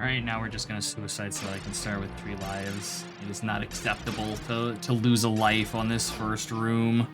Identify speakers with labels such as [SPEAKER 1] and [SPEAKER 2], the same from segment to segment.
[SPEAKER 1] Alright, now we're just gonna suicide so that I can start with 3 lives. It is not acceptable to lose a life on this first room.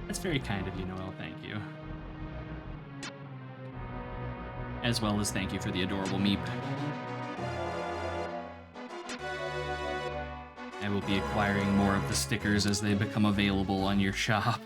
[SPEAKER 1] That's very kind of you, Noel, thank you. As well as thank you for the adorable meep. I will be acquiring more of the stickers as they become available on your shop.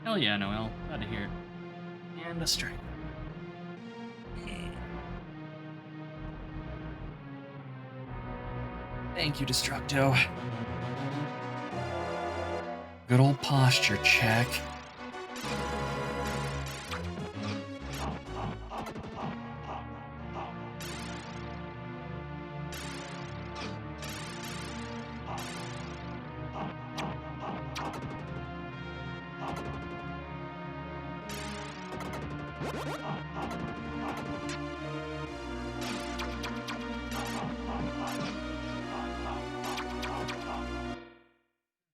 [SPEAKER 1] Hell yeah, Noel. Glad to hear it. And a strike. Thank you, Destructo. Good old posture check.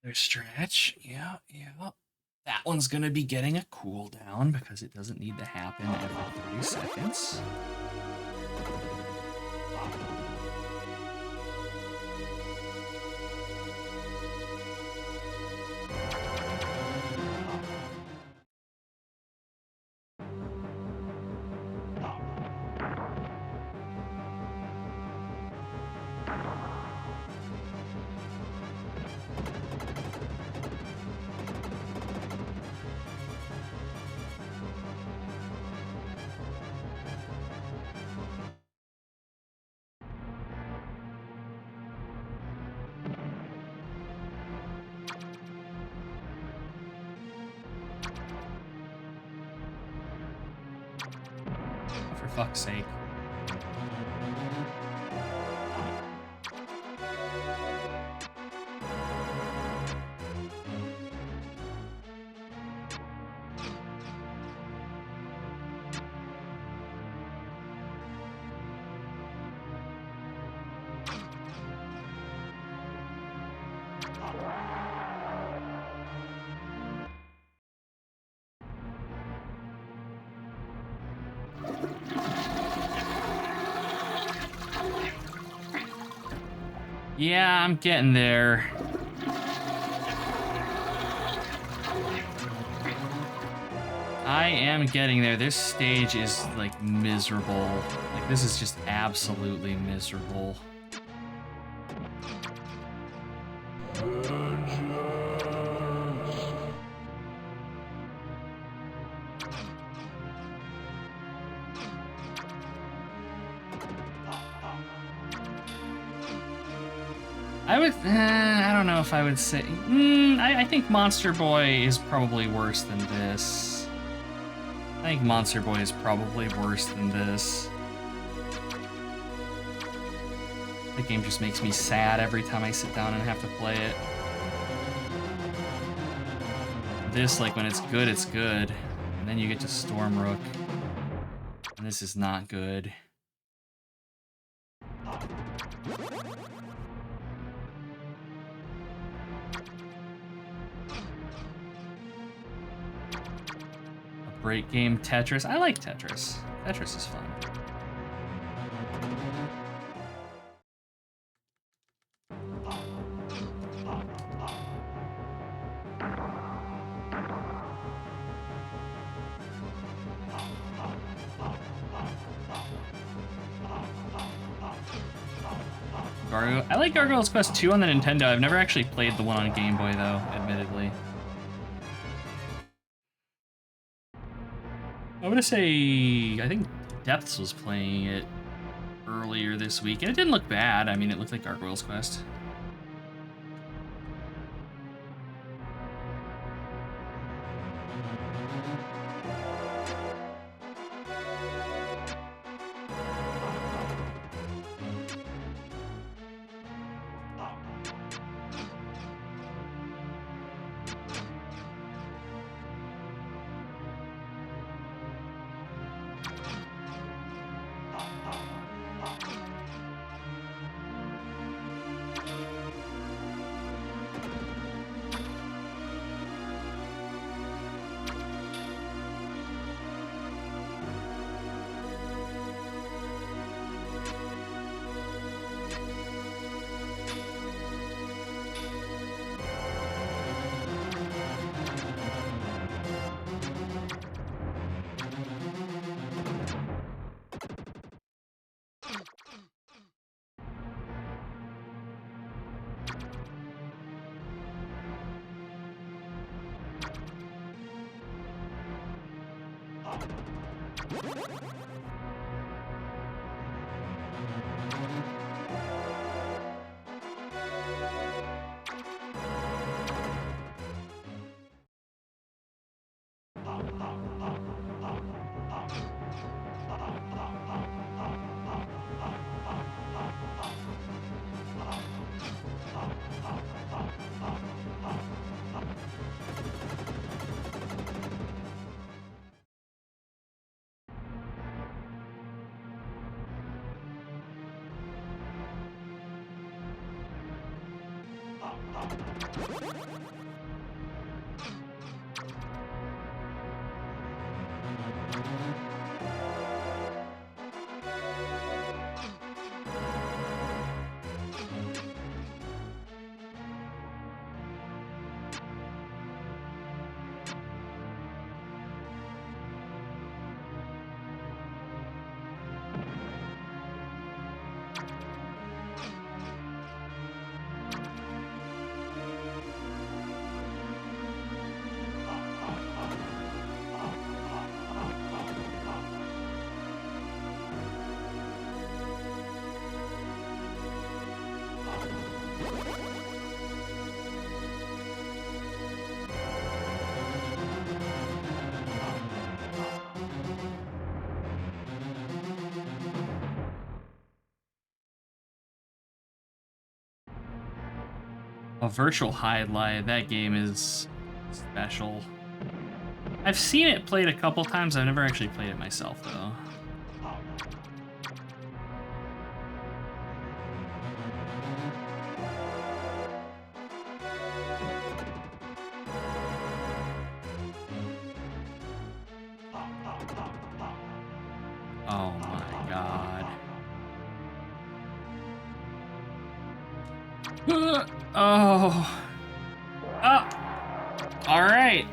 [SPEAKER 1] There's stretch. Yeah. That one's gonna be getting a cooldown because it doesn't need to happen every 30 seconds. For fuck's sake. Yeah, I'm getting there. I am getting there. This stage is, like, miserable. Like, this is just absolutely miserable. I don't know if I would say... I think Monster Boy is probably worse than this. I think Monster Boy is probably worse than this. The game just makes me sad every time I sit down and have to play it. This, like, when it's good, it's good. And then you get to Stormrook. And this is not good. Break game Tetris. I like Tetris. Tetris is fun. I like Gargoyle's Quest 2 on the Nintendo. I've never actually played the one on Game Boy, though, admittedly. I'm gonna say, I think Depths was playing it earlier this week, and it didn't look bad. I mean, it looked like Gargoyle's Quest. A virtual highlight. That game is special. I've seen it played a couple times. I've never actually played it myself, though. Oh my god. Oh. All right.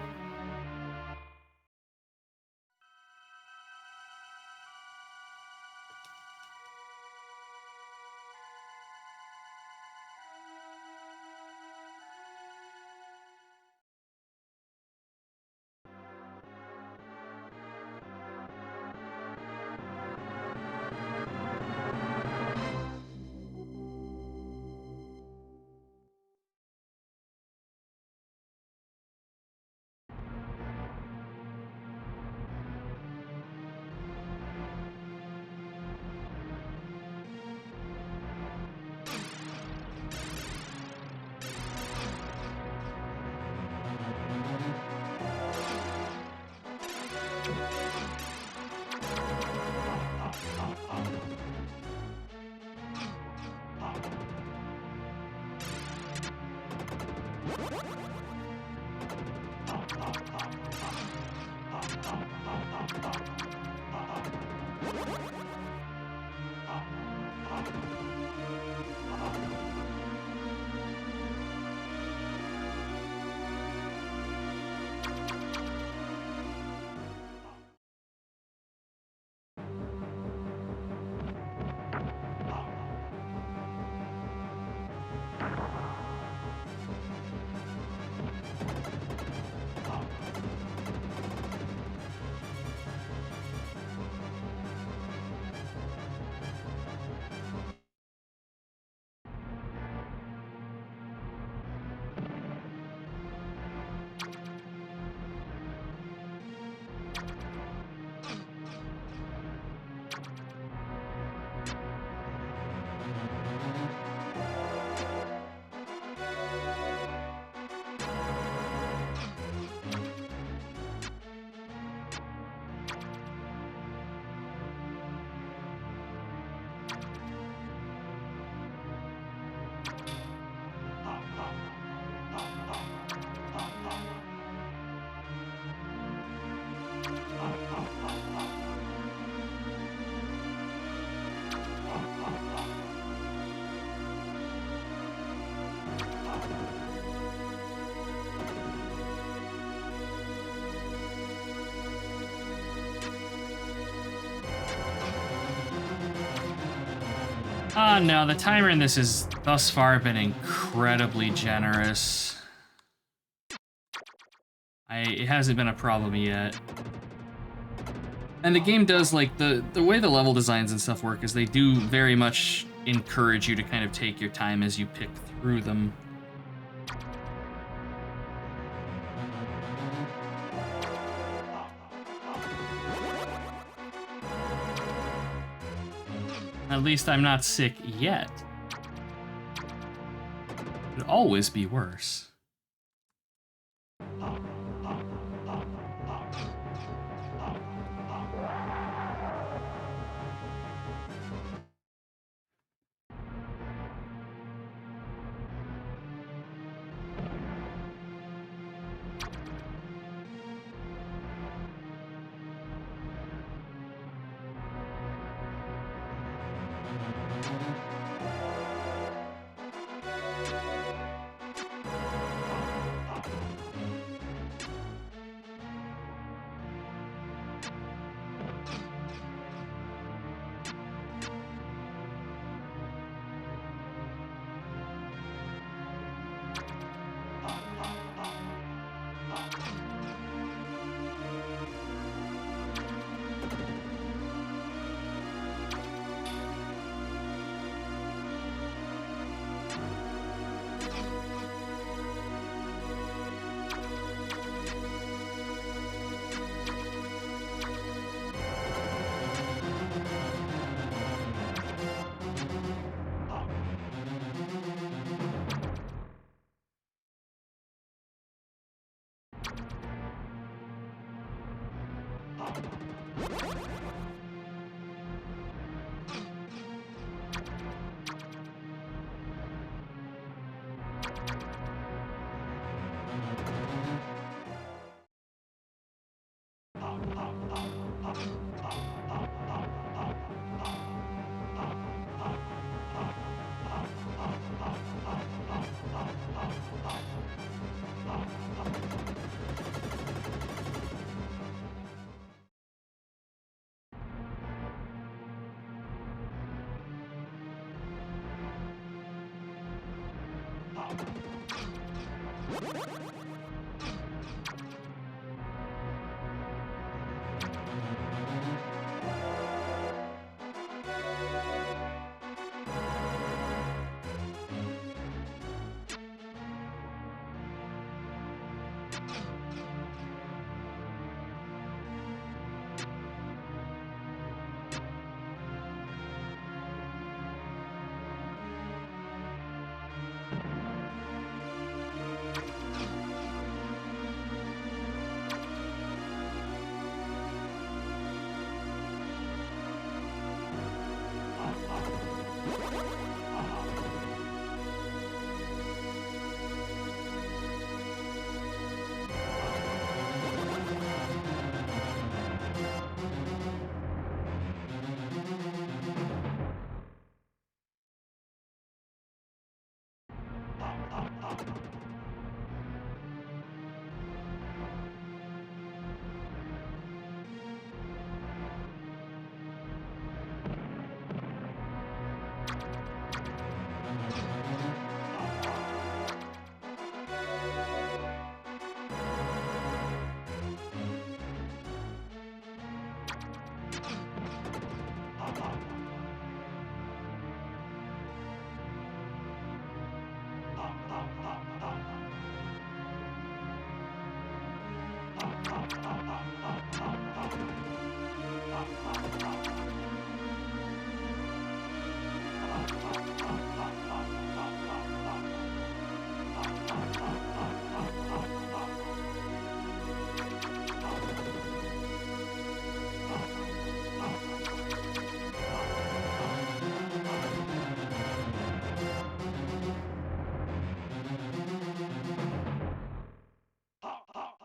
[SPEAKER 1] No, the timer in this has thus far been incredibly generous. It hasn't been a problem yet. And the game does, like, the way the level designs and stuff work is they do very much encourage you to kind of take your time as you pick through them. At least I'm not sick yet. Could always be worse.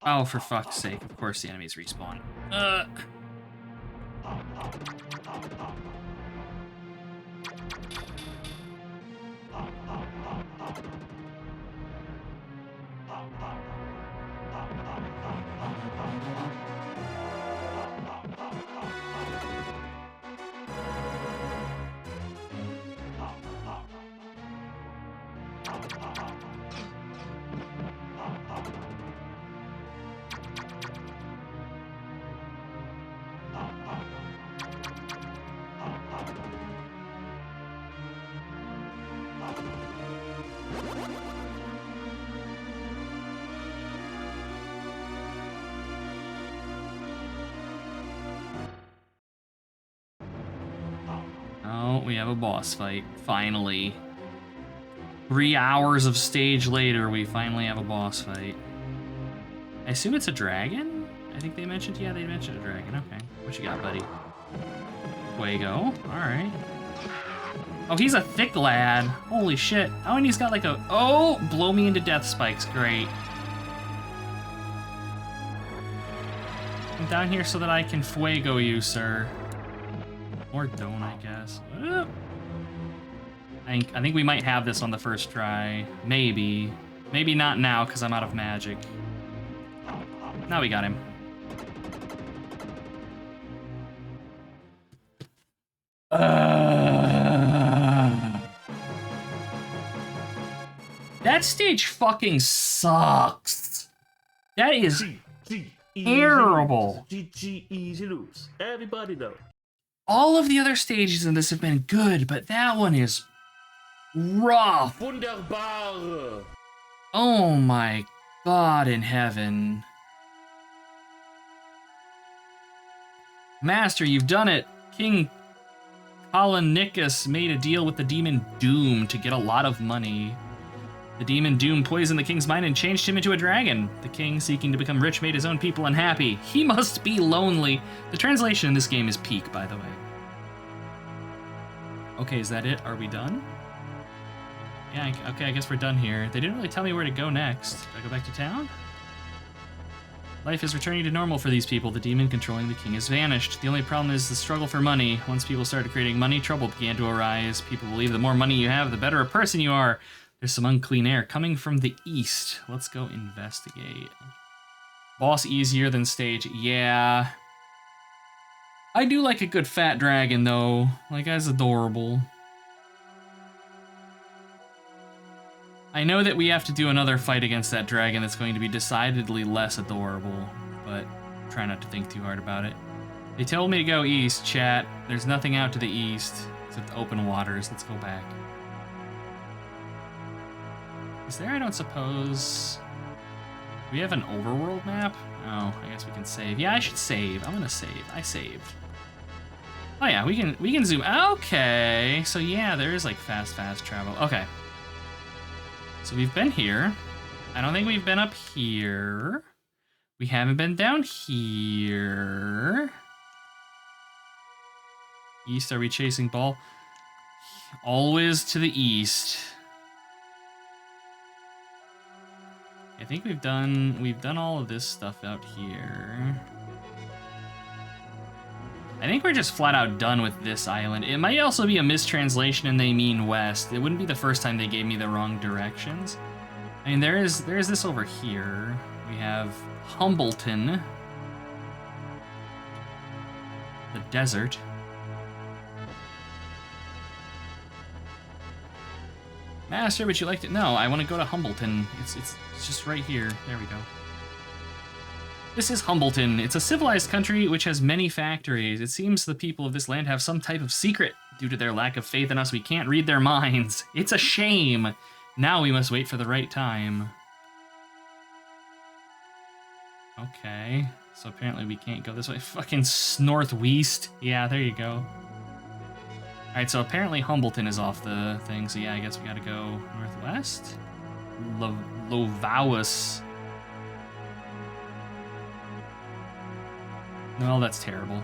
[SPEAKER 1] Oh, for fuck's sake, of course the enemies respawn. go. We have a boss fight. Finally. 3 hours of stage later, we finally have a boss fight. I assume it's a dragon? I think they mentioned, yeah, they mentioned a dragon. Okay. What you got, buddy? Fuego. Alright. Oh, he's a thick lad. Holy shit. Oh, and he's got like a... Oh! Blow me into death spikes. Great. I'm down here so that I can fuego you, sir. Or don't, I guess. I think we might have this on the first try. Maybe. Maybe not now, because I'm out of magic. Now we got him. That stage fucking sucks. That is terrible.
[SPEAKER 2] Easy lose. Everybody though.
[SPEAKER 1] All of the other stages in this have been good, but that one is rough.
[SPEAKER 2] Wunderbar.
[SPEAKER 1] Oh my God in heaven. Master, you've done it. King Kalanicus made a deal with the demon Doom to get a lot of money. The demon Doom poisoned the king's mind and changed him into a dragon. The king, seeking to become rich, made his own people unhappy. He must be lonely. The translation in this game is peak, by the way. Okay, is that it? Are we done? Yeah, okay, I guess we're done here. They didn't really tell me where to go next. Do I go back to town? Life is returning to normal for these people. The demon controlling the king has vanished. The only problem is the struggle for money. Once people started creating money, trouble began to arise. People believe the more money you have, the better a person you are. There's some unclean air coming from the east. Let's go investigate. Boss easier than stage. Yeah. I do like a good fat dragon, though. Like, that's adorable. I know that we have to do another fight against that dragon that's going to be decidedly less adorable, but try not to think too hard about it. They told me to go east, chat. There's nothing out to the east except open waters. Let's go back. Is there? I don't suppose. Do we have an overworld map? Oh, I guess we can save. Yeah, I should save. I'm gonna save. I saved. Oh yeah, we can zoom. Okay, so yeah, there is like fast travel. Okay. So we've been here. I don't think we've been up here. We haven't been down here. East, are we chasing ball? Always to the east. I think we've done all of this stuff out here. I think we're just flat out done with this island. It might also be a mistranslation and they mean west. It wouldn't be the first time they gave me the wrong directions. I mean, there is this over here. We have Humbleton. The desert. Master, would you like to? No, I want to go to Humbleton. It's just right here. There we go. This is Humbleton. It's a civilized country which has many factories. It seems the people of this land have some type of secret. Due to their lack of faith in us, we can't read their minds. It's a shame. Now we must wait for the right time. Okay. So apparently we can't go this way. Fucking northwest. Yeah, there you go. Alright, so apparently Humbleton is off the thing, so yeah, I guess we gotta go northwest? Lovowus. No, that's terrible.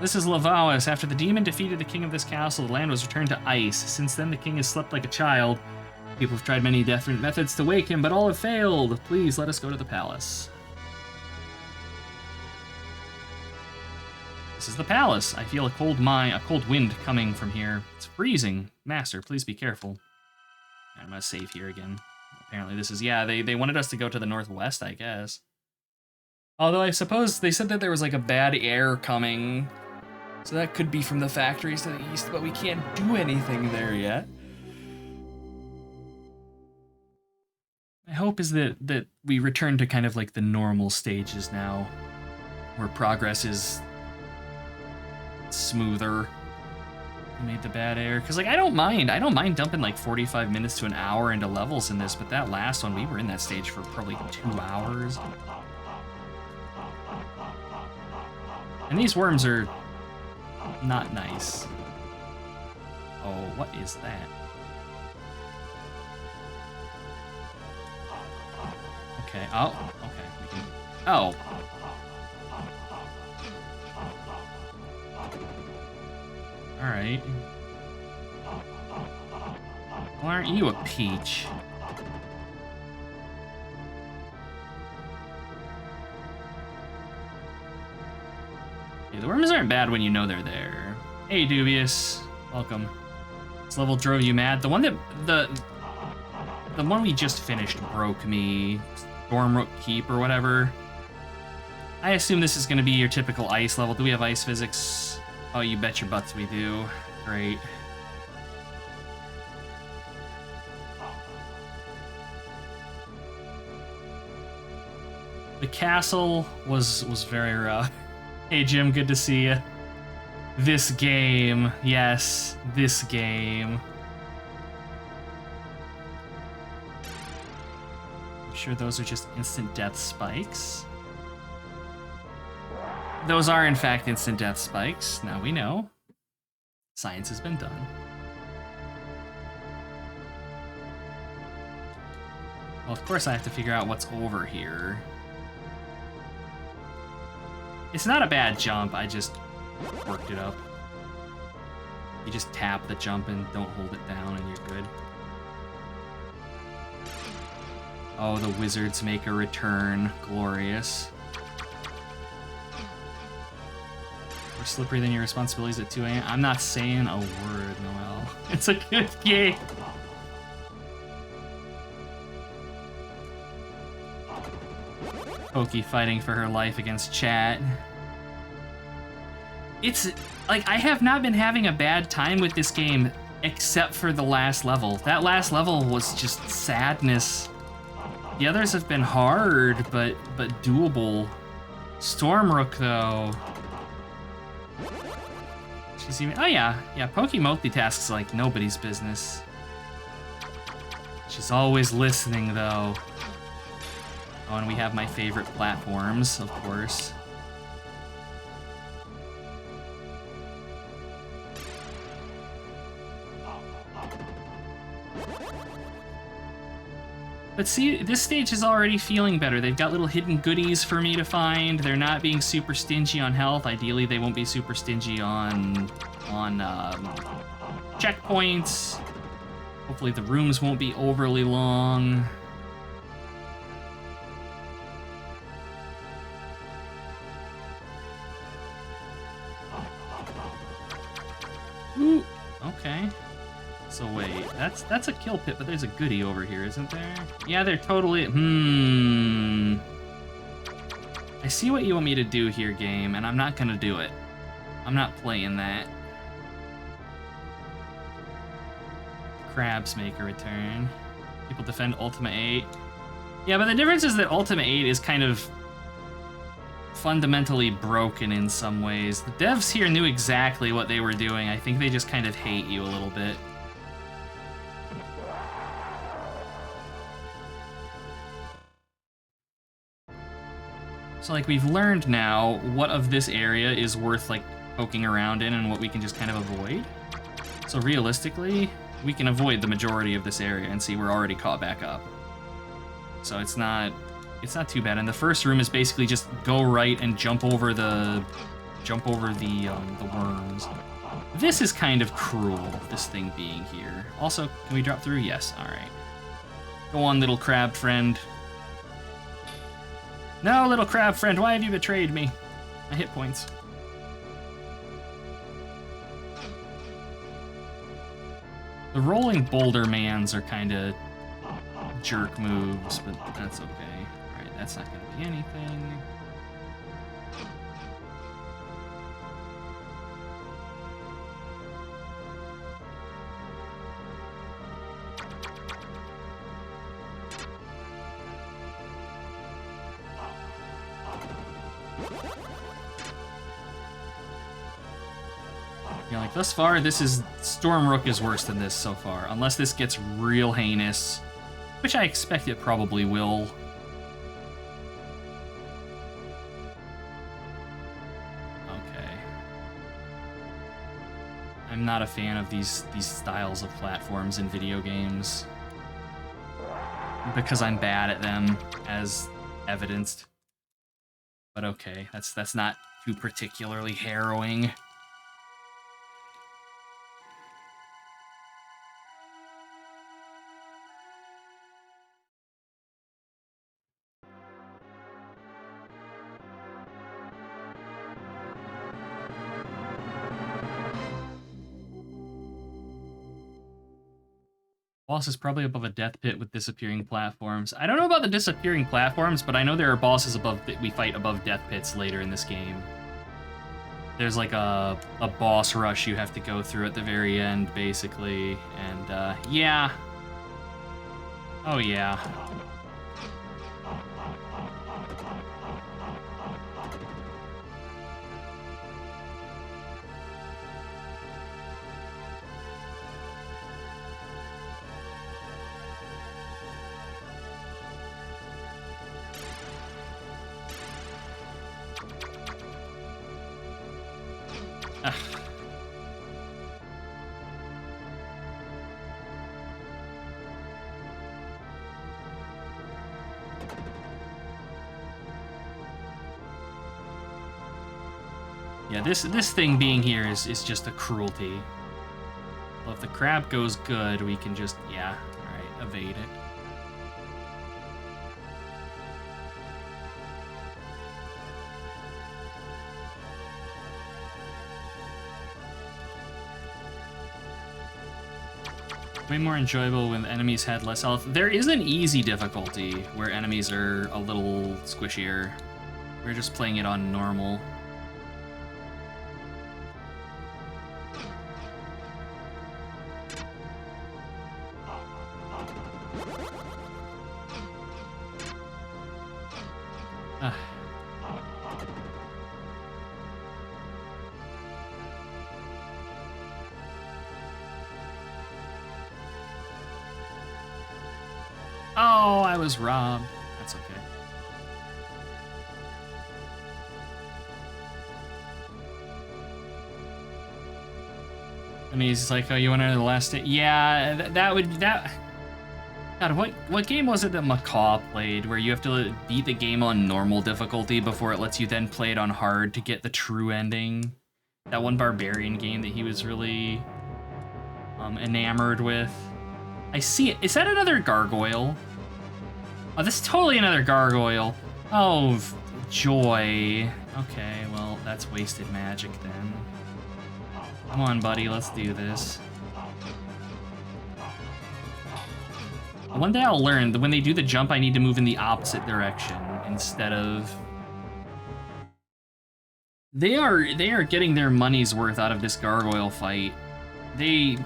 [SPEAKER 1] This is Lovowus. After the demon defeated the king of this castle, the land was returned to ice. Since then, the king has slept like a child. People have tried many different methods to wake him, but all have failed. Please, let us go to the palace. This is the palace. I feel a cold wind coming from here. It's freezing. Master, please be careful. I'm gonna save here again. Apparently this is, yeah, they wanted us to go to the northwest, I guess. Although I suppose they said that there was like a bad air coming. So that could be from the factories to the east, but we can't do anything there yet. My hope is that we return to kind of like the normal stages now, where progress is smoother. We made the bad air, because like I don't mind dumping like 45 minutes to an hour into levels in this, but that last one we were in that stage for probably 2 hours. And these worms are not nice. Uh-oh, what is that? Okay, oh, okay, we can... Oh! Alright. Well, aren't you a peach? Yeah, the worms aren't bad when you know they're there. Hey, Dubious. Welcome. This level drove you mad. The one that... The one we just finished broke me. Stormrook Keep or whatever. I assume this is going to be your typical ice level. Do we have ice physics? Oh, you bet your butts we do. Great. The castle was very rough. Hey Jim, good to see you. This game, yes, this game. I'm sure those are just instant death spikes. Those are in fact instant death spikes, now we know. Science has been done. Well, of course I have to figure out what's over here. It's not a bad jump, I just worked it up. You just tap the jump and don't hold it down and you're good. Oh, the wizards make a return. Glorious. More slippery than your responsibilities at 2 a.m. I'm not saying a word, Noel. It's a good game. Pokey fighting for her life against chat. It's like I have not been having a bad time with this game except for the last level. That last level was just sadness. The others have been hard, but doable. Stormrook though. She's even oh yeah, Pokey multitasks like nobody's business. She's always listening though. Oh, and we have my favorite platforms, of course. But see, this stage is already feeling better. They've got little hidden goodies for me to find. They're not being super stingy on health. Ideally, they won't be super stingy on checkpoints. Hopefully the rooms won't be overly long. Ooh, okay. So wait, that's a kill pit, but there's a goodie over here, isn't there? Yeah, they're totally... I see what you want me to do here, game, and I'm not gonna do it. I'm not playing that. Crabs make a return. People defend Ultima 8. Yeah, but the difference is that Ultima 8 is kind of fundamentally broken in some ways. The devs here knew exactly what they were doing. I think they just kind of hate you a little bit. So like we've learned now what of this area is worth like poking around in and what we can just kind of avoid. So realistically, we can avoid the majority of this area and see we're already caught back up. So it's not too bad. And the first room is basically just go right and jump over the worms. This is kind of cruel, this thing being here. Also, can we drop through? Yes, all right. Go on, little crab friend. No, little crab friend, why have you betrayed me? My hit points. The rolling boulder mans are kind of jerk moves, but that's okay. All right, that's not going to be anything. Yeah, like thus far, Stormrook is worse than this so far, unless this gets real heinous, which I expect it probably will. Okay. I'm not a fan of these styles of platforms in video games. Because I'm bad at them, as evidenced. But okay, that's not too particularly harrowing. Boss is probably above a death pit with disappearing platforms. I don't know about the disappearing platforms, but I know there are bosses above that we fight above death pits later in this game. There's like a boss rush you have to go through at the very end, basically, and yeah. Oh yeah. Yeah, this thing being here is just a cruelty. Well, if the crab goes good, we can just, yeah, alright, evade it. Way more enjoyable when enemies had less health. There is an easy difficulty where enemies are a little squishier. We're just playing it on normal. Oh, I was robbed. That's okay. I mean, he's like, oh, you want to know the last day? Yeah, that. God, what game was it that Macaw played where you have to beat the game on normal difficulty before it lets you then play it on hard to get the true ending? That one barbarian game that he was really enamored with. I see it. Is that another gargoyle? Oh, this is totally another gargoyle. Oh, joy. Okay, well, that's wasted magic then. Come on, buddy, let's do this. One day I'll learn that when they do the jump, I need to move in the opposite direction instead of... They are getting their money's worth out of this gargoyle fight.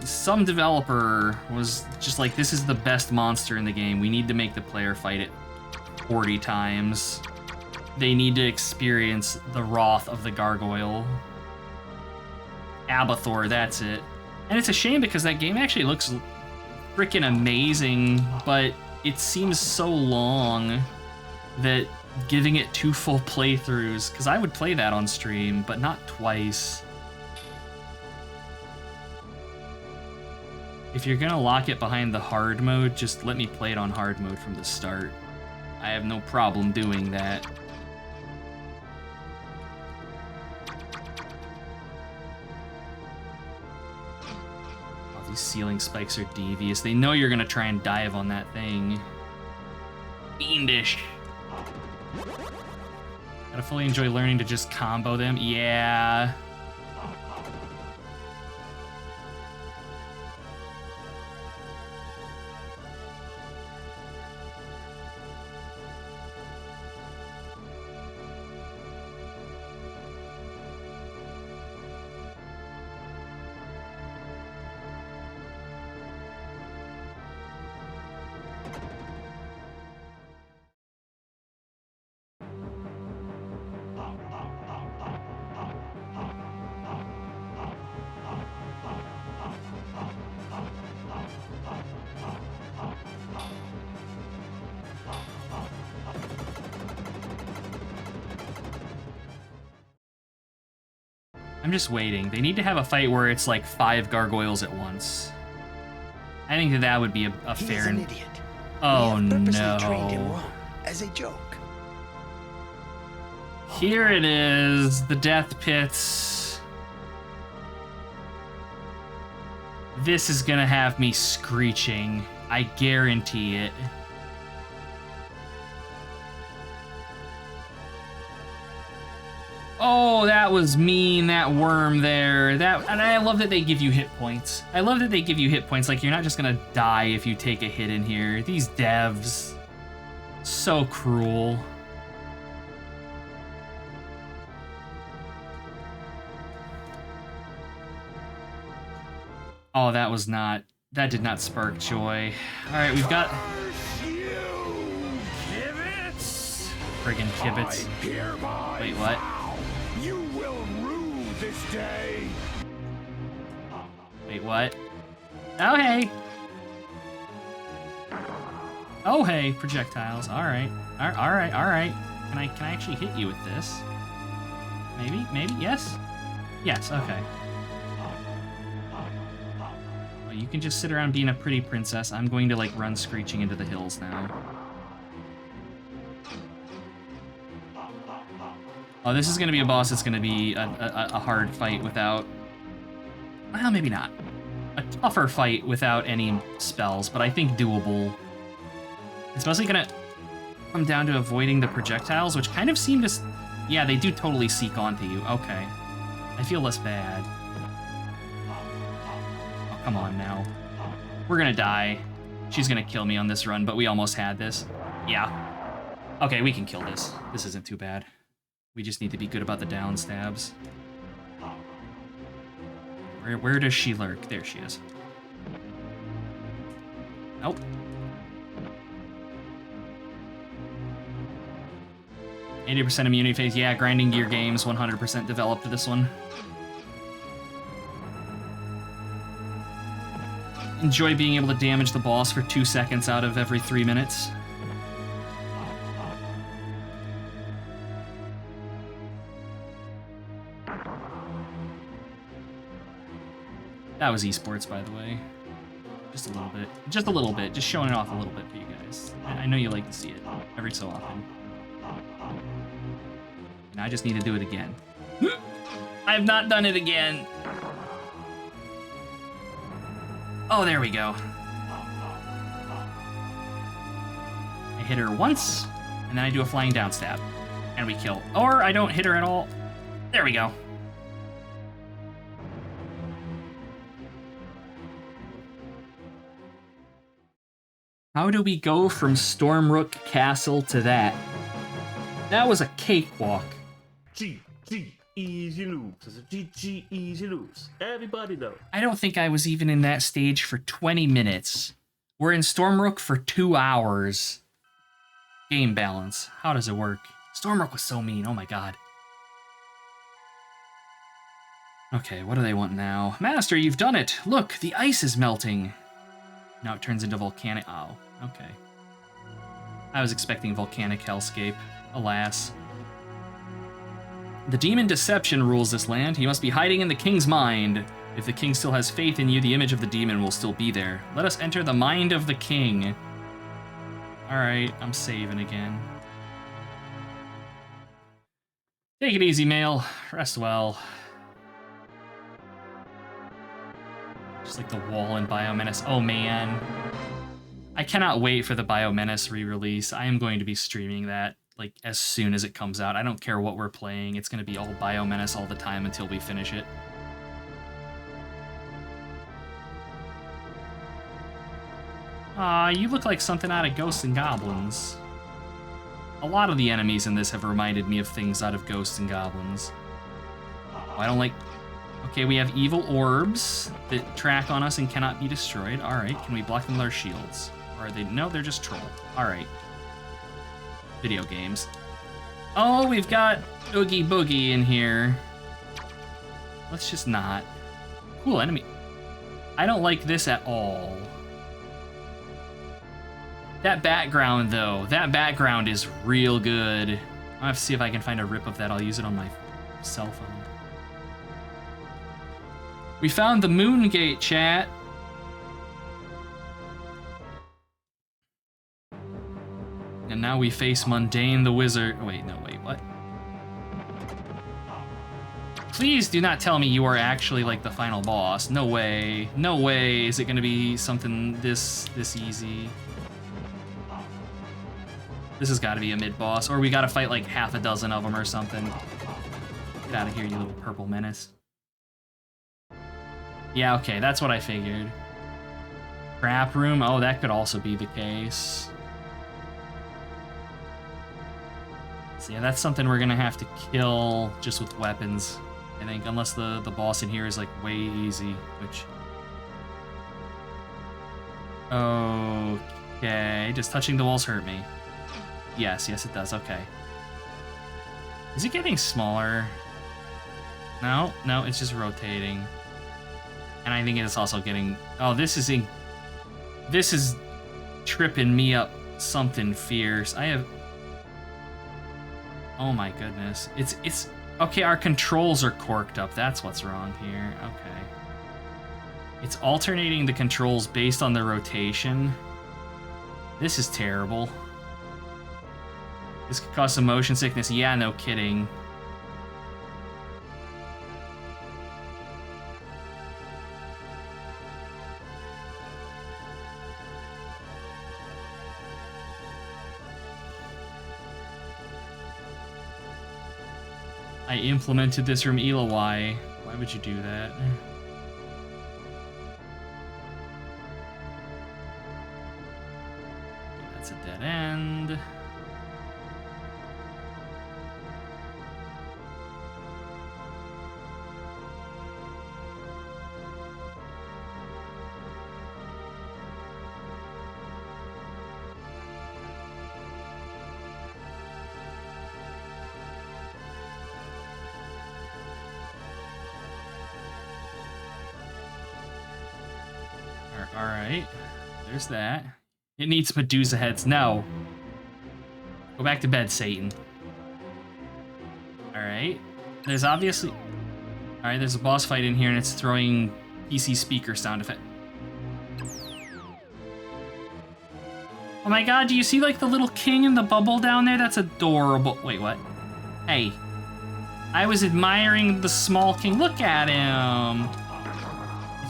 [SPEAKER 1] Some developer was just like, this is the best monster in the game. We need to make the player fight it 40 times. They need to experience the wrath of the gargoyle. Abathor, that's it. And it's a shame because that game actually looks freaking amazing, but it seems so long that giving it 2 full playthroughs, because I would play that on stream, but not twice. If you're gonna lock it behind the hard mode, just let me play it on hard mode from the start. I have no problem doing that. Oh, these ceiling spikes are devious. They know you're gonna try and dive on that thing. Fiendish. Gotta fully enjoy learning to just combo them. Yeah. I'm just waiting. They need to have a fight where it's like 5 gargoyles at once. I think that would be a fair...
[SPEAKER 3] He's an idiot.
[SPEAKER 1] Oh,
[SPEAKER 3] we have purposely trained him
[SPEAKER 1] no.
[SPEAKER 3] wrong, as a joke.
[SPEAKER 1] Here it is, the death pits. This is gonna have me screeching. I guarantee it. Oh, that was mean, that worm there. And I love that they give you hit points. I love that they give you hit points. Like, you're not just gonna die if you take a hit in here. These devs, so cruel. Oh, that did not spark joy. All right, we've got... Friggin' kibitz. Wait, what?
[SPEAKER 4] You will rue this day.
[SPEAKER 1] Wait, what? Oh, hey. Oh, hey, projectiles. All right. All right, all right. Can I actually hit you with this? Maybe, yes? Yes, okay. Well, you can just sit around being a pretty princess. I'm going to, like, run screeching into the hills now. Oh, this is going to be a boss that's going to be a hard fight without... Well, maybe not. A tougher fight without any spells, but I think doable. It's mostly going to come down to avoiding the projectiles, which kind of seem to... Yeah, they do totally seek onto you. Okay. I feel less bad. Oh, come on now. We're going to die. She's going to kill me on this run, but we almost had this. Yeah. Okay, we can kill this. This isn't too bad. We just need to be good about the down stabs. Where does she lurk? There she is. Nope. Oh. 80% immunity phase. Yeah, grinding gear games 100% developed this one. Enjoy being able to damage the boss for 2 seconds out of every 3 minutes. That was esports, by the way. Just a little bit. Just a little bit. Just showing it off a little bit for you guys. I know you like to see it every so often. And I just need to do it again. I have not done it again. Oh, there we go. I hit her once, and then I do a flying down stab. And we kill. Or I don't hit her at all. There we go. How do we go from Stormrook Castle to that? That was a cakewalk.
[SPEAKER 2] GG, easy loops. It's a GG, easy loops. Everybody know.
[SPEAKER 1] I don't think I was even in that stage for 20 minutes. We're in Stormrook for 2 hours. Game balance. How does it work? Stormrook was so mean. Oh my god. Okay, what do they want now? Master, you've done it. Look, the ice is melting. Now it turns into volcanic... Oh, okay. I was expecting volcanic hellscape. Alas. The demon Deception rules this land. He must be hiding in the king's mind. If the king still has faith in you, the image of the demon will still be there. Let us enter the mind of the king. Alright, I'm saving again. Take it easy, Mail. Rest well. Just like the wall in Biomenace. Oh man. I cannot wait for the Biomenace re-release. I am going to be streaming that like as soon as it comes out. I don't care what we're playing. It's going to be all Biomenace all the time until we finish it. Aw, you look like something out of Ghosts and Goblins. A lot of the enemies in this have reminded me of things out of Ghosts and Goblins. Oh, I don't like... Okay, we have evil orbs that track on us and cannot be destroyed. Alright, can we block them with our shields? Or are they... No, they're just troll. Alright. Video games. Oh, we've got Oogie Boogie in here. Let's just not. Cool enemy. I don't like this at all. That background, though. That background is real good. I'll have to see if I can find a rip of that. I'll use it on my cell phone. We found the moon gate, chat. And now we face Mundane the Wizard. Oh, wait, no, wait, what? Please do not tell me you are actually like the final boss. No way. No way is it gonna be something this easy. This has gotta be a mid-boss, or we gotta fight like half a dozen of them or something. Get out of here, you little purple menace. Yeah, okay, that's what I figured. Trap room, oh, that could also be the case. So yeah, that's something we're gonna have to kill just with weapons, I think, unless the boss in here is like way easy, which... Okay, does touching the walls hurt me? Yes, yes it does, okay. Is it getting smaller? No, no, it's just rotating. And I think it's also getting... Oh, this is tripping me up something fierce. I have... Oh my goodness. It's... Okay, our controls are corked up. That's what's wrong here. Okay. It's alternating the controls based on the rotation. This is terrible. This could cause some motion sickness. Yeah, no kidding. I implemented this from Elawai. Why would you do that? That's a dead end. Alright, there's that. It needs Medusa heads. No. Go back to bed, Satan. Alright. There's obviously... Alright, there's a boss fight in here and it's throwing PC speaker sound effect. Oh my god, do you see like the little king in the bubble down there? That's adorable. Wait, what? Hey. I was admiring the small king. Look at him.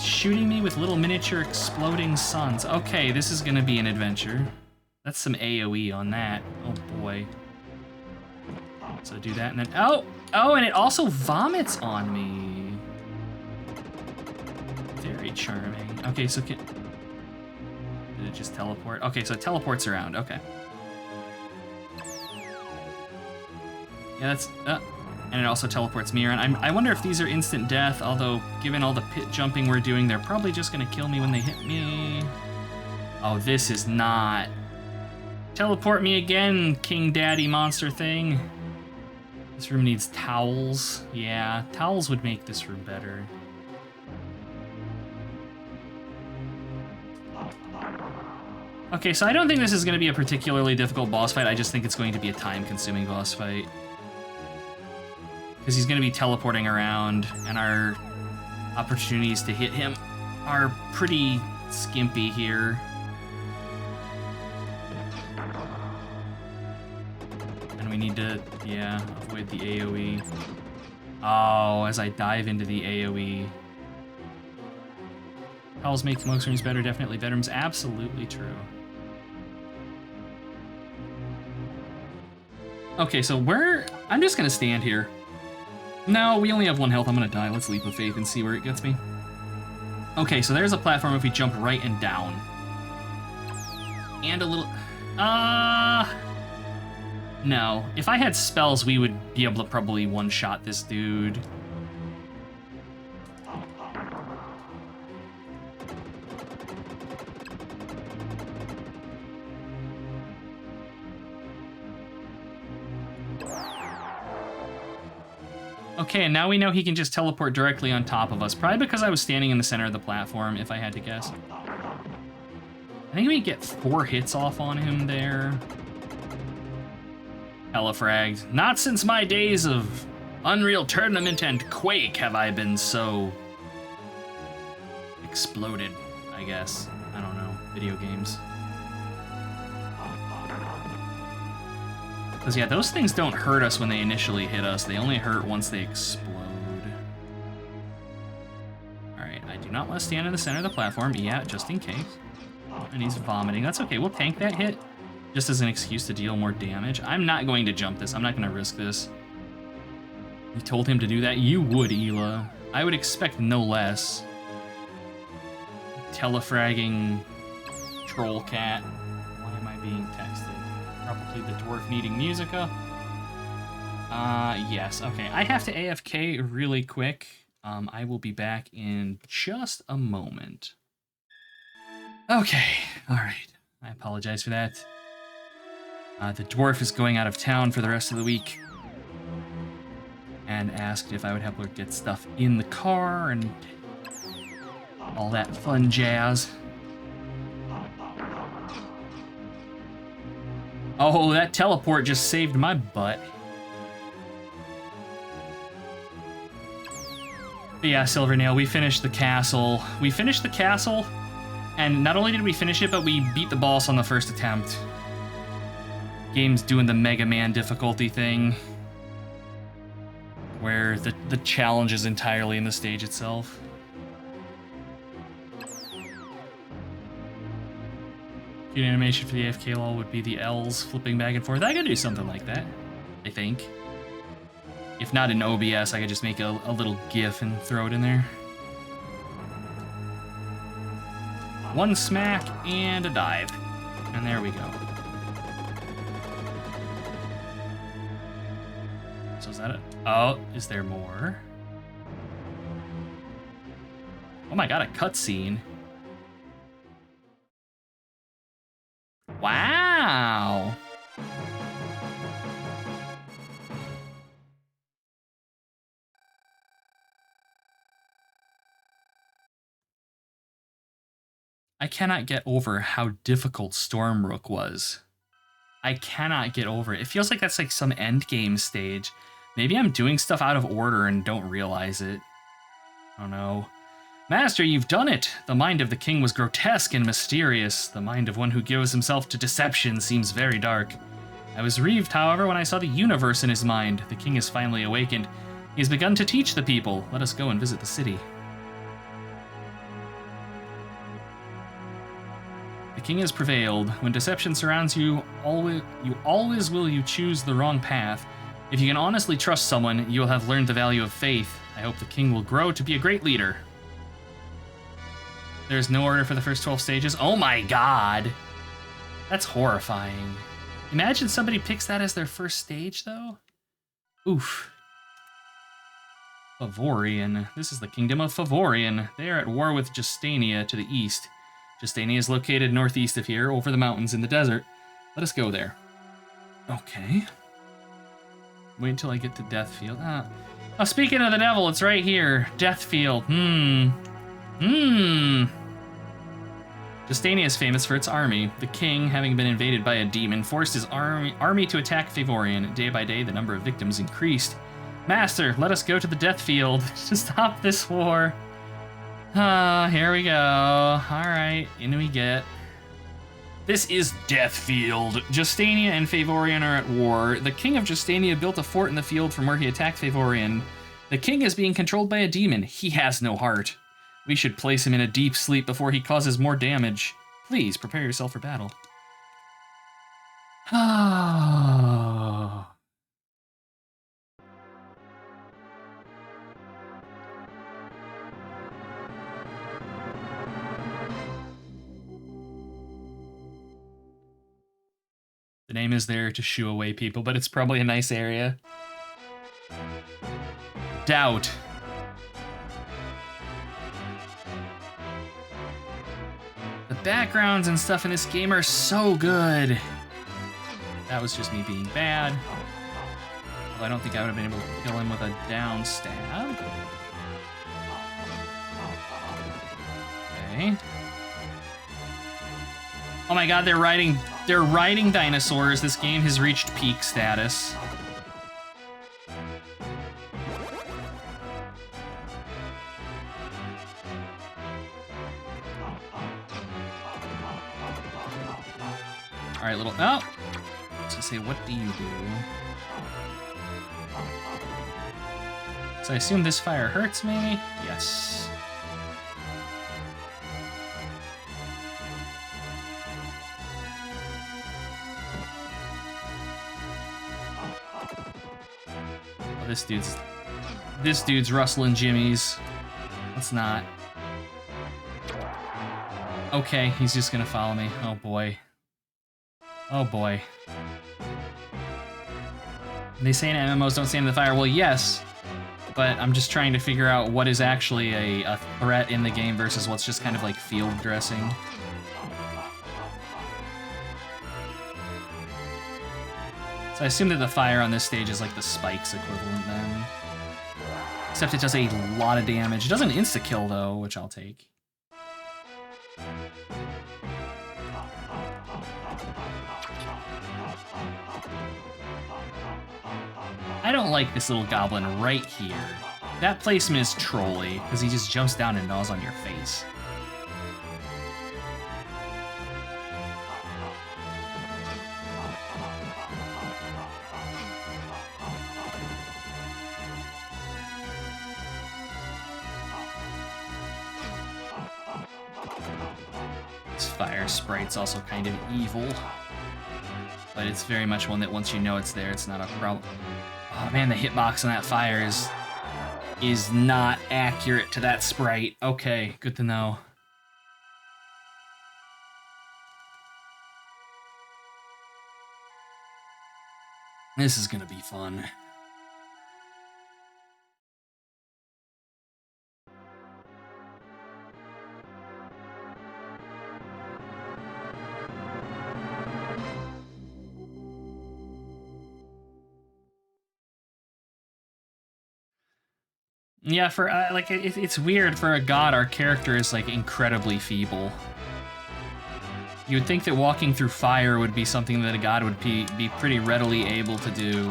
[SPEAKER 1] Shooting me with little miniature exploding suns. Okay, this is gonna be an adventure. That's some AoE on that. Oh boy. So do that and then... Oh! Oh, and it also vomits on me. Very charming. Okay, so can... Did it just teleport? Okay, so it teleports around. Okay. Yeah, that's... And it also teleports me around. I wonder if these are instant death, although given all the pit jumping we're doing, they're probably just gonna kill me when they hit me. Oh, this is not... Teleport me again, King Daddy monster thing. This room needs towels. Yeah, towels would make this room better. Okay, so I don't think this is gonna be a particularly difficult boss fight. I just think it's going to be a time-consuming boss fight. Because he's going to be teleporting around, and our opportunities to hit him are pretty skimpy here. And we need to, yeah, avoid the AoE. Oh, as I dive into the AoE. Towels make smoke screens better, definitely bedrooms. Absolutely true. Okay, so I'm just going to stand here. No, we only have 1 health. I'm gonna die. Let's leap of faith and see where it gets me. Okay, so there's a platform if we jump right and down. And a little... No. If I had spells, we would be able to probably one-shot this dude. Okay, and now we know he can just teleport directly on top of us. Probably because I was standing in the center of the platform, if I had to guess. I think we get 4 hits off on him there. Hella fragged. Not since my days of Unreal Tournament and Quake have I been so exploded, I guess. I don't know. Video games. Because, yeah, those things don't hurt us when they initially hit us. They only hurt once they explode. Alright, I do not want to stand in the center of the platform. Yeah, just in case. And he's vomiting. That's okay. We'll tank that hit just as an excuse to deal more damage. I'm not going to jump this. I'm not going to risk this. You told him to do that? You would, Ela. I would expect no less. Telefragging troll cat. Why am I being texted? Probably the dwarf needing musica. Yes. Okay, I have to AFK really quick. I will be back in just a moment. Okay, all right. I apologize for that. The dwarf is going out of town for the rest of the week and asked if I would help her get stuff in the car and all that fun jazz. Oh, that teleport just saved my butt. But yeah, Silvernail, we finished the castle. We finished the castle, and not only did we finish it, but we beat the boss on the first attempt. Game's doing the Mega Man difficulty thing, where the challenge is entirely in the stage itself. Cute animation for the AFK lol would be the L's flipping back and forth. I could do something like that, I think. If not in OBS, I could just make a little GIF and throw it in there. One smack and a dive. And there we go. So is that it? Oh, is there more? Oh my god, a cutscene. Wow. I cannot get over how difficult Stormrook was. I cannot get over it. It feels like that's like some endgame stage. Maybe I'm doing stuff out of order and don't realize it. I don't know. Master, you've done it! The mind of the king was grotesque and mysterious. The mind of one who gives himself to deception seems very dark. I was grieved, however, when I saw the universe in his mind. The king is finally awakened. He has begun to teach the people. Let us go and visit the city. The king has prevailed. When deception surrounds you, always will choose the wrong path. If you can honestly trust someone, you will have learned the value of faith. I hope the king will grow to be a great leader. There's no order for the first 12 stages. Oh my god! That's horrifying. Imagine somebody picks that as their first stage, though? Oof. Favorian. This is the kingdom of Favorian. They are at war with Justania to the east. Justania is located northeast of here, over the mountains in the desert. Let us go there. Okay. Wait until I get to Deathfield. Oh, speaking of the devil, it's right here. Deathfield. Justania is famous for its army. The king, having been invaded by a demon, forced his army to attack Favorian. Day by day, the number of victims increased. Master, let us go to the Deathfield to stop this war. Here we go. Alright, in we get. This is Deathfield. Justania and Favorian are at war. The king of Justania built a fort in the field from where he attacked Favorian. The king is being controlled by a demon. He has no heart. We should place him in a deep sleep before he causes more damage. Please, prepare yourself for battle. The name is there to shoo away people, but it's probably a nice area. Doubt. The backgrounds and stuff in this game are so good. That was just me being bad. Well, I don't think I would have been able to kill him with a down stab. Okay. Oh my god, they're riding dinosaurs. This game has reached peak status. All right, little. Oh, so say, what do you do? So I assume this fire hurts me. Yes. Oh, this dude's rustling jimmies. Let's not. Okay, he's just gonna follow me. Oh boy. Oh boy. They say in MMOs don't stand in the fire. Well, yes, but I'm just trying to figure out what is actually a threat in the game versus what's just kind of like field dressing. So I assume that the fire on this stage is like the spikes equivalent then. Except it does a lot of damage. It doesn't insta-kill though, which I'll take. I don't like this little goblin right here. That placement is trolly, because he just jumps down and gnaws on your face. This fire sprite's also kind of evil, but it's very much one that once you know it's there, it's not a problem. Oh man, the hitbox on that fire is not accurate to that sprite. Okay, good to know. This is gonna be fun. Yeah, for like it's weird for a god. Our character is like incredibly feeble. You would think that walking through fire would be something that a god would be pretty readily able to do.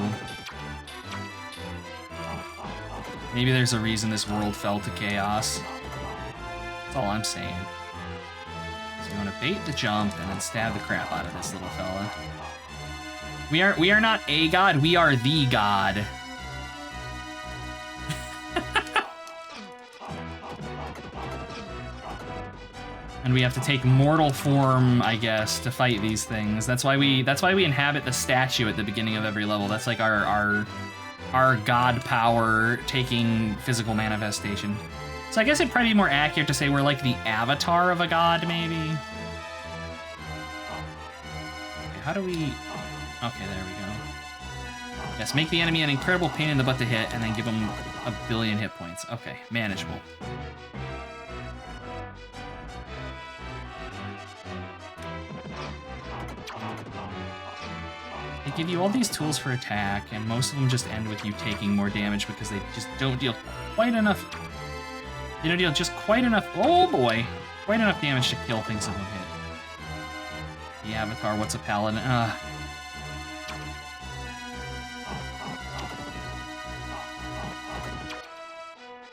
[SPEAKER 1] Maybe there's a reason this world fell to chaos. That's all I'm saying. So you want to bait the jump and then stab the crap out of this little fella. We are not a god. We are the god. And we have to take mortal form, I guess, to fight these things. That's why we inhabit the statue at the beginning of every level. That's like our god power taking physical manifestation. So I guess it'd probably be more accurate to say we're like the avatar of a god, maybe. Okay, how do we? Okay, there we go. Yes, make the enemy an incredible pain in the butt to hit, and then give them a billion hit points. Okay, manageable. They give you all these tools for attack, and most of them just end with you taking more damage because they just don't deal quite enough. They don't deal just quite enough. Oh boy, quite enough damage to kill things in one hit. The avatar, what's a paladin?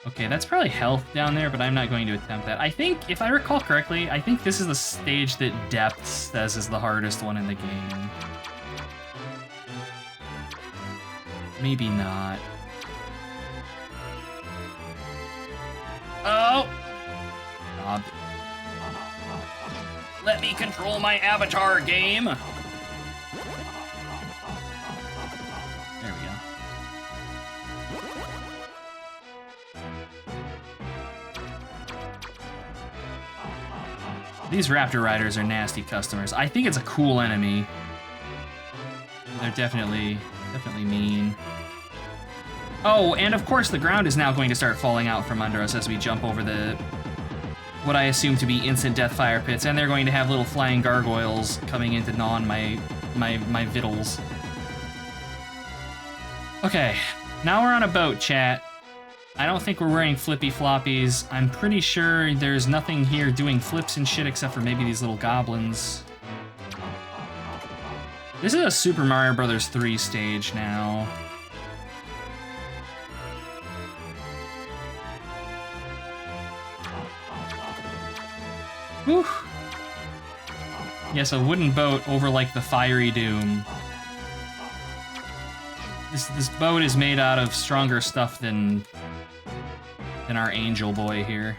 [SPEAKER 1] Okay, that's probably health down there, but I'm not going to attempt that. I think, if I recall correctly, I think this is the stage that Depth says is the hardest one in the game. Maybe not. Oh! God. Let me control my avatar, game! There we go. These Raptor Riders are nasty customers. I think it's a cool enemy. They're definitely mean. Oh, and of course the ground is now going to start falling out from under us as we jump over what I assume to be instant death fire pits, and they're going to have little flying gargoyles coming in to gnaw on my victuals. Okay, now we're on a boat, chat. I don't think we're wearing flippy floppies. I'm pretty sure there's nothing here doing flips and shit except for maybe these little goblins. This is a Super Mario Bros. 3 stage now. Whew. Yes, a wooden boat over like the fiery doom. This boat is made out of stronger stuff than our angel boy here.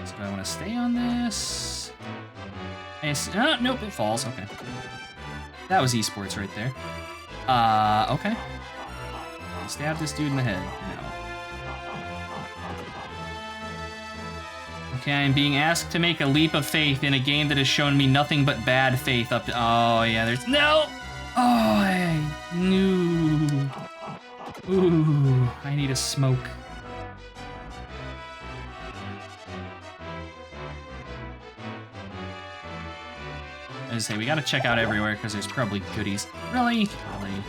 [SPEAKER 1] So do I want to stay on this? Oh, nope, it falls. Okay. That was esports right there. Okay. Stab this dude in the head. No. Okay, I'm being asked to make a leap of faith in a game that has shown me nothing but bad faith up to. Oh, yeah, there's. No! Oh, I knew. Ooh, I need a smoke. I was say, we gotta check out everywhere because there's probably goodies. Really? Really?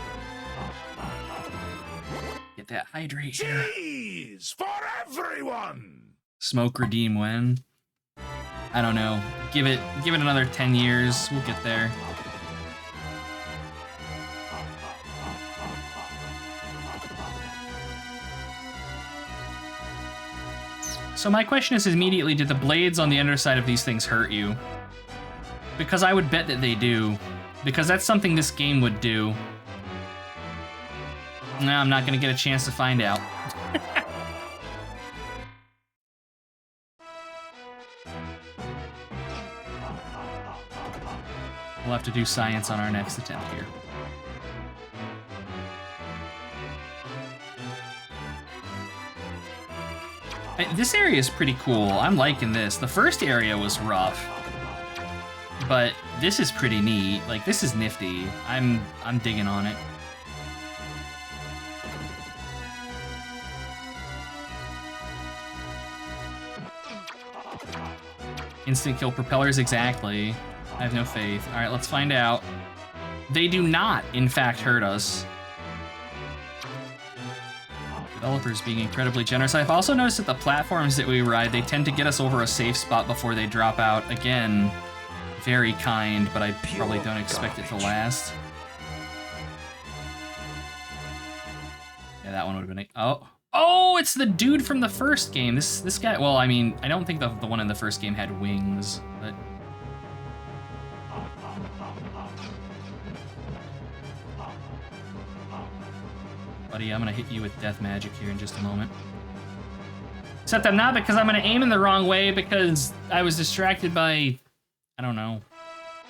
[SPEAKER 1] Get that hydrate here.
[SPEAKER 4] Cheese for everyone!
[SPEAKER 1] Smoke redeem when? I don't know. Give it another 10 years. We'll get there. So my question is immediately, did the blades on the underside of these things hurt you? Because I would bet that they do. Because that's something this game would do. No, I'm not gonna get a chance to find out. We'll have to do science on our next attempt here. This area is pretty cool. I'm liking this. The first area was rough, but this is pretty neat. Like, this is nifty. I'm digging on it. Instant kill propellers, exactly. I have no faith. All right, let's find out. They do not, in fact, hurt us. Developers being incredibly generous. I've also noticed that the platforms that we ride, they tend to get us over a safe spot before they drop out. Again, very kind, but I probably don't expect it to last. Yeah, that one would have been... Oh, it's the dude from the first game. This guy... Well, I mean, I don't think the one in the first game had wings, but... Buddy, I'm gonna hit you with death magic here in just a moment. Except I'm not, because I'm gonna aim in the wrong way because I was distracted by, I don't know,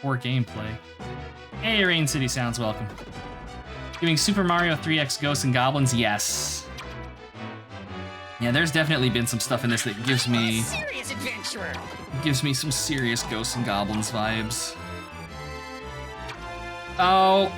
[SPEAKER 1] poor gameplay. Hey, Rain City sounds welcome. Giving Super Mario 3X Ghosts and Goblins, yes. Yeah, there's definitely been some stuff in this that gives me...
[SPEAKER 3] Serious adventurer.
[SPEAKER 1] Gives me some serious Ghosts and Goblins vibes. Oh,